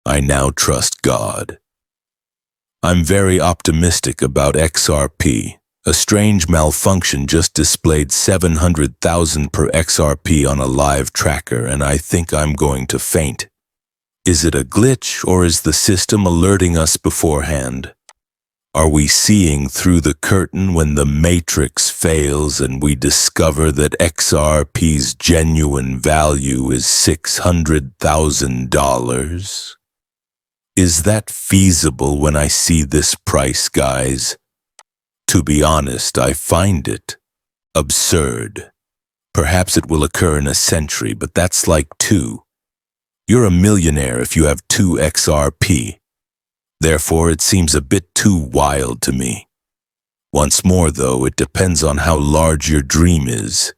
I now trust God. I'm very optimistic about XRP. A strange malfunction just displayed 700,000 per XRP on a live tracker, and I think I'm going to faint. Is it a glitch, or is the system alerting us beforehand? Are we seeing through the curtain when the matrix fails and we discover that XRP's genuine value is $600,000? Is that feasible when I see this price, guys? To be honest, I find it absurd. Perhaps it will occur in a century, but that's like 2. You're a millionaire if you have 2 XRP. Therefore, it seems a bit too wild to me. Once more, though, it depends on how large your dream is.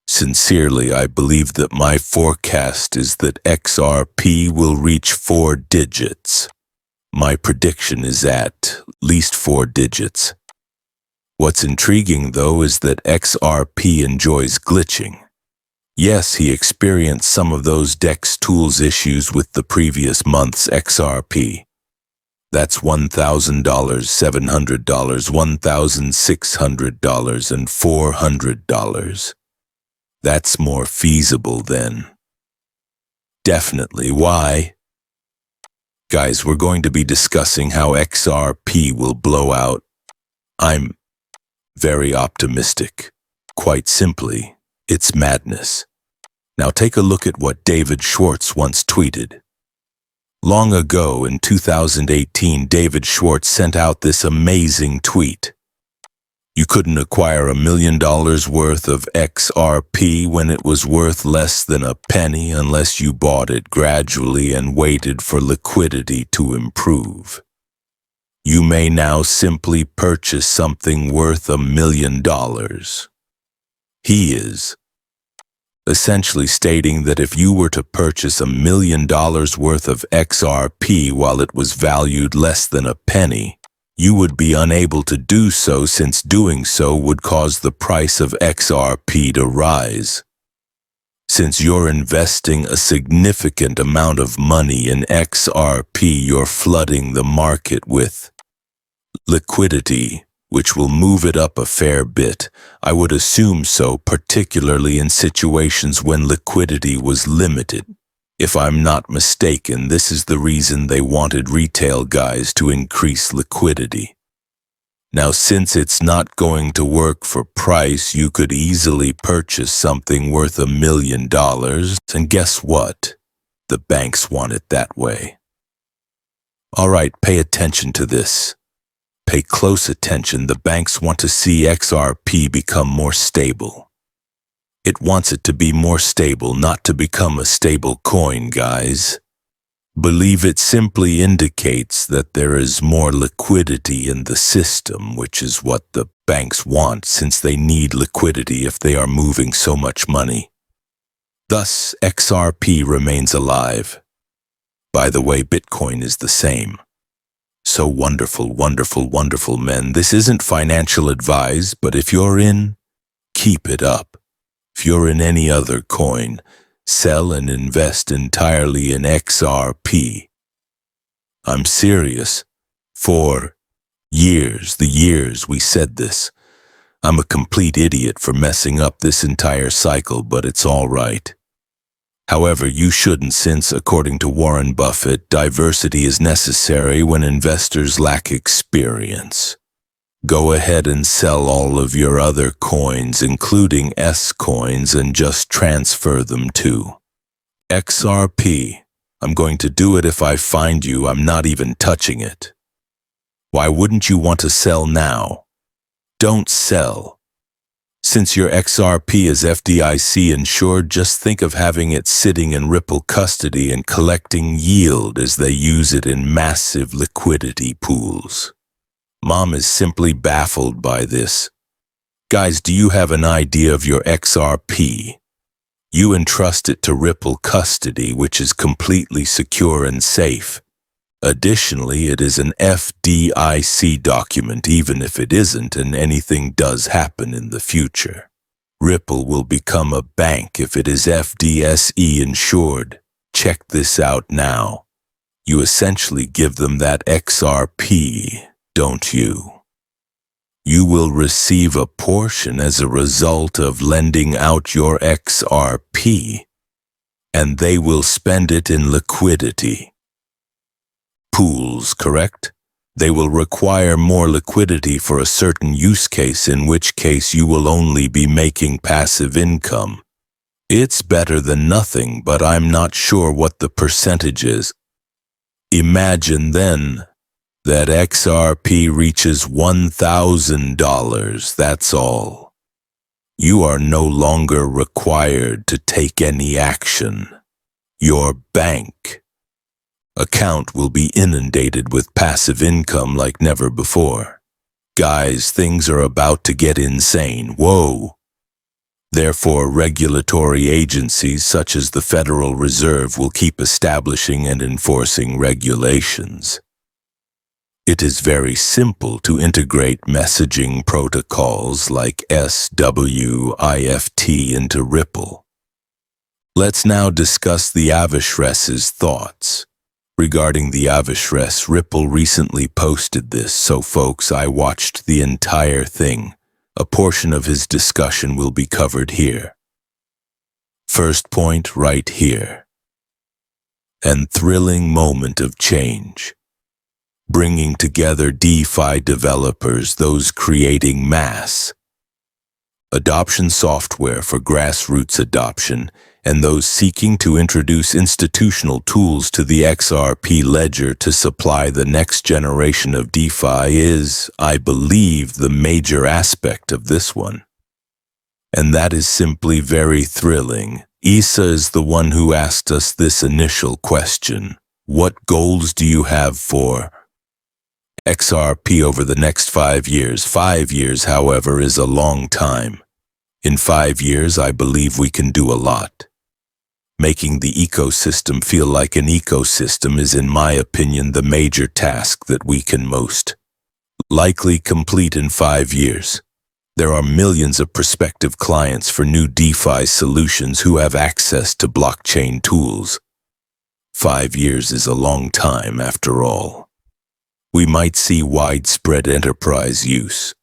Sincerely, I believe that my forecast is that XRP will reach 4 digits. My prediction is at least 4 digits. What's intriguing, though, is that XRP enjoys glitching. Yes, he experienced some of those DEX tools issues with the previous month's XRP. That's $1,000, $700, $1,600, and $400. That's more feasible then. Definitely. Why? Guys, we're going to be discussing how XRP will blow out. I'm very optimistic. Quite simply, it's madness. Now take a look at what David Schwartz once tweeted. Long ago, in 2018, David Schwartz sent out this amazing tweet. You couldn't acquire $1 million worth of XRP when it was worth less than a penny unless you bought it gradually and waited for liquidity to improve. You may now simply purchase something worth $1 million. He is essentially stating that if you were to purchase $1 million worth of XRP while it was valued less than a penny, you would be unable to do so, since doing so would cause the price of XRP to rise. Since you're investing a significant amount of money in XRP, you're flooding the market with liquidity, which will move it up a fair bit. I would assume so, particularly in situations when liquidity was limited. If I'm not mistaken, this is the reason they wanted retail guys to increase liquidity. Now, since it's not going to work for price, you could easily purchase something worth $1 million, and guess what? The banks want it that way. All right, pay attention to this. Pay close attention. The banks want to see XRP become more stable. It wants it to be more stable, not to become a stable coin, guys. Believe it simply indicates that there is more liquidity in the system, which is what the banks want, since they need liquidity if they are moving so much money. Thus, XRP remains alive. By the way, Bitcoin is the same. So wonderful, wonderful, wonderful, men. This isn't financial advice, but if you're in, keep it up. If you're in any other coin, sell and invest entirely in XRP. I'm serious. For years, the years we said this. I'm a complete idiot for messing up this entire cycle, but it's all right. However, you shouldn't, since, according to Warren Buffett, diversity is necessary when investors lack experience. Go ahead and sell all of your other coins, including S coins, and just transfer them to XRP. I'm going to do it if I find you. I'm not even touching it. Why wouldn't you want to sell now? Don't sell. Since your XRP is FDIC insured, just think of having it sitting in Ripple custody and collecting yield as they use it in massive liquidity pools. Mom is simply baffled by this. Guys, do you have an idea of your XRP? You entrust it to Ripple custody, which is completely secure and safe. Additionally, it is an FDIC document, even if it isn't and anything does happen in the future. Ripple will become a bank if it is FDIC insured. Check this out now. You essentially give them that XRP, don't you? You will receive a portion as a result of lending out your XRP, and they will spend it in liquidity. Pools, correct? They will require more liquidity for a certain use case, in which case you will only be making passive income. It's better than nothing, but I'm not sure what the percentage is. Imagine then that XRP reaches $1,000, that's all. You are no longer required to take any action. Your bank account will be inundated with passive income like never before. Guys, things are about to get insane. Whoa! Therefore, regulatory agencies such as the Federal Reserve will keep establishing and enforcing regulations. It is very simple to integrate messaging protocols like SWIFT into Ripple. Let's now discuss the Avishres's thoughts. Regarding the Avishres, Ripple recently posted this, so folks, I watched the entire thing. A portion of his discussion will be covered here. First point right here. An thrilling moment of change. Bringing together DeFi developers, those creating mass adoption software for grassroots adoption, and those seeking to introduce institutional tools to the XRP ledger to supply the next generation of DeFi is, I believe, the major aspect of this one. And that is simply very thrilling. Isa is the one who asked us this initial question. What goals do you have for XRP over the next 5 years? 5 years, however, is a long time. In 5 years, I believe we can do a lot. Making the ecosystem feel like an ecosystem is, in my opinion, the major task that we can most likely complete in 5 years. There are millions of prospective clients for new DeFi solutions who have access to blockchain tools. 5 years is a long time, after all. We might see widespread enterprise use.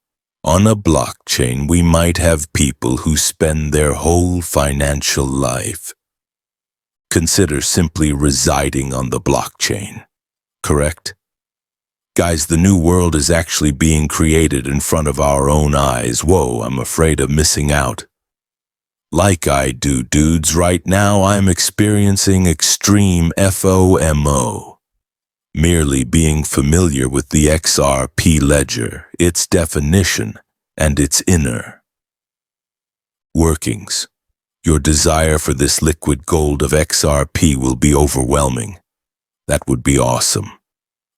On a blockchain, we might have people who spend their whole financial life. Consider simply residing on the blockchain, correct? Guys, the new world is actually being created in front of our own eyes. Whoa, I'm afraid of missing out. Like I do, dudes, right now I'm experiencing extreme FOMO. Merely being familiar with the XRP ledger, its definition, and its inner workings. Your desire for this liquid gold of XRP will be overwhelming. That would be awesome.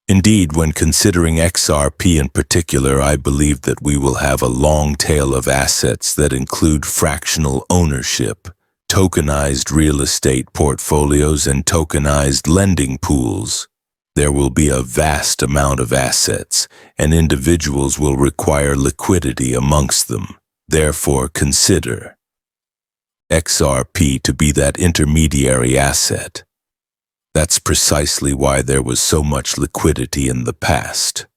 Indeed, when considering XRP in particular, I believe that we will have a long tail of assets that include fractional ownership, tokenized real estate portfolios, and tokenized lending pools. There will be a vast amount of assets, and individuals will require liquidity amongst them. Therefore, consider XRP to be that intermediary asset. That's precisely why there was so much liquidity in the past.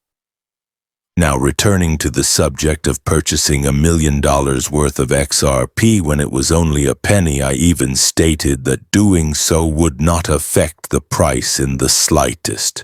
Now, returning to the subject of purchasing $1 million worth of XRP when it was only a penny, I even stated that doing so would not affect the price in the slightest.